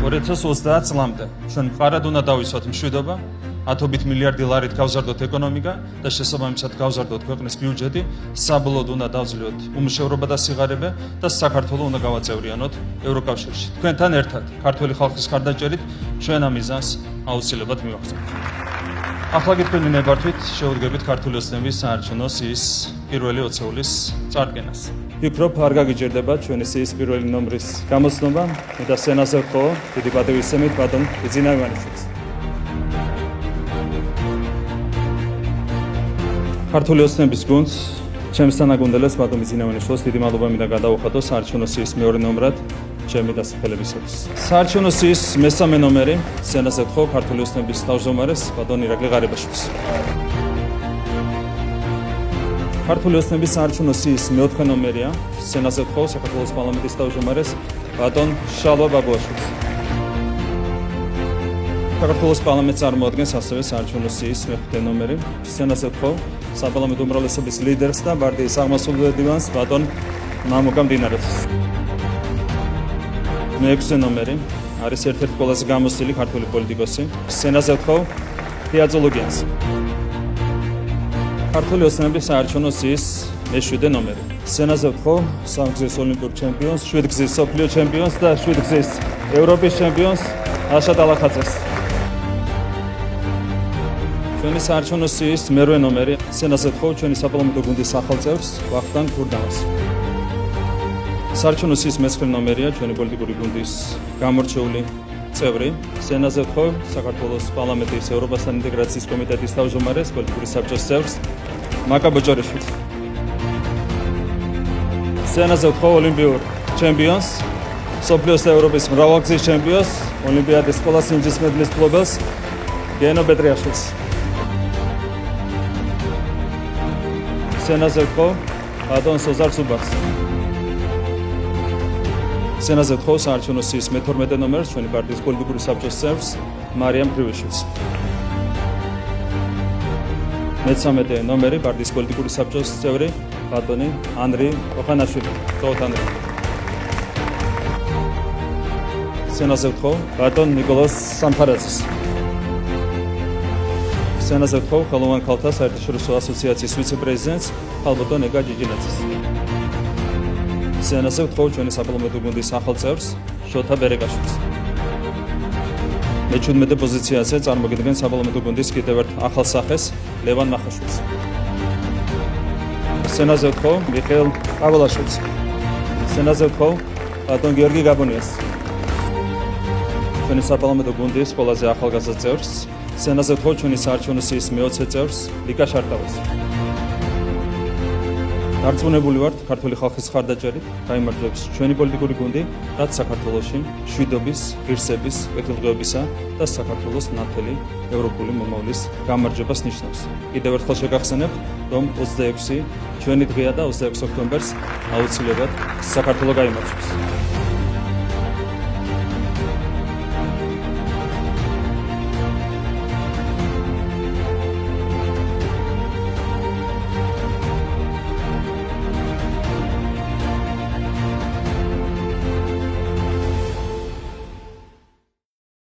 2030 წლამდე ჩვენ მყარად უნდა დავიცვათ მშვიდობა, ათობით მილიარდი ლარით გავზარდოთ ეკონომიკა და შესაბამისად გავზარდოთ ქვეყნის ბიუჯეტი, საბოლოოდ უნდა დავძლიოთ უმუშევრობა და სიღარიბე და საქართველოს უნდა გავაწევრიანოთ ევროკავშირში. თქვენთან ერთად ქართული ხალხის ხარდაჭერით ჩვენ ამ მიზანს აუცილებლად მივახცევთ. ახლა გითხრით ნებართვით შევდგებით ქართული ოცნების საარჩევნო სიის პირველი 20-ევლის წარდგენას. ვფიქრობ, არ გაგიჭირდება ჩვენი სიის პირველი ნომრის გამოცნობა და სენაზე ხო დიდი პატივისცემით ბატონ იძინა ივანიშვილს. ქართული ოცნების გუნდს, ჩემს თანაგუნდელებს ბატონ იძინა ივანიშვილს დიდი მადლობა მინდა გადავუხადო საარჩევნო სიის მეორე ნომრად ჩემი დასახელებისათვის. საარჩევნო სიის მესამე ნომერი სენაზე ხო ქართული ოცნების თავმჯდომარეს ბატონ ირაკლი ღარიბაშვილს. ქართული ოცნების საარჩევნო სიის მეოთხე ნომერია სენაზე ხო საქართველოს პარლამენტის თავმჯდომარეს ბატონ შალვა ბაბუაშვილს. საქართველოს პარლამენტს წარმოადგენს ასევე საარჩევნო სიის მეხუთე ნომერი სენაზე ხო საპარლამენტო უმრავლესობის ლიდერს და პარტიის აღმასრულებელ დივანს ბატონ მამუკა მდინარაძეს. მეექვსე ნომერი არის ერთ-ერთი ყველაზე გამოცდილი ქართული პოლიტიკოსი სენაზე ხო ფიაძოლოგიანს. ქართული ოცნების საარჩევნო სიის მეშვიდე ნომერი სენაზე ხო სამგზის ოლიმპიურ ჩემპიონს, შვიდგზის მსოფლიო ჩემპიონს და შვიდგზის ევროპის ჩემპიონს აშატ ალახაძეს. ჩვენი საარჩევნო სიის მერვე ნომერი სენაზე ხო ჩვენი საპარლამენტო გუნდის ახალწევრს ვახტანგ ქურდამას. საარჩევნო სიის მეცხრე ნომერია ჩვენი პოლიტიკური გუნდის გამორჩეული წევრი სენაზე ხო საქართველოს პარლამენტის ევროპასთან ინტეგრაციის კომიტეტის თავმჯდომარეს პოლიტიკური საბჭოს წევრს მაკა ბოჭორიშვილს. სენაზე ხო ოლიმპიურ ჩემპიონს, მსოფლიოს და ევროპის მრავალგზის ჩემპიონს, ოლიმპიადის ყველა სიმჯის მედლის მფლობელს გენო პეტრიაშვილს. სენაზე ხო ბატონ სოზარ სუბარს. სენაზე ხო საარჩევნო სიის მე-12 ნომერს ჩვენი პარტიის პოლიტიკური საბჭოს წევრს მარიამ ფრიუიშვილს. მე-13 ნომერი პარტიის პოლიტიკური საბჭოს წევრი ბატონი ანდრი ოხანაშვილი. თოთანრი. სენაზე ხო ბატონ ნიკოლას სამხარაძის. სენაზე ხო ხელოვან ქალთა საერთაშორისო ასოციაციის ვიცე-პრეზიდენტს ხალბატონ ეგა ჯიჯინაძის. სენაზე ხო ჩვენი საპარლამენტო გუნდის ახალ წევრს შოთა ბერეკაშვილს. მე-17 პოზიციაზე წარმოგიდგენს საპარლამენტო გუნდის კიდევ ერთ ახალ სახეს ლევან მახაშვილს. სენაზე ხო მიხეილ ყავალაშვილს. სენაზე ხო ბატონ გიორგი გაბონიას. ჩვენი საპარლამენტო გუნდის ყველაზე ახალგაზრდა წევრს სენაზე ხო ჩვენი საარჩევნო სიის მე-20 წევრს ლიკა შარტავას. დარწმუნებული ვართ ქართული ხალხის ხარდაჭერით გაიმარჯვებს ჩვენი პოლიტიკური გუნდი, რაც საქართველოში მშვიდობის, ღირსების, კეთილდღეობისა და საქართველოს ნათელი ევროპული მომავლის გამარჯვებას ნიშნავს. კიდევ ერთხელ შეგახსენებთ, რომ 26 ჩვენი დღეა და 26 ოქტომბერს აუცილებლად საქართველო გაიმარჯვებს.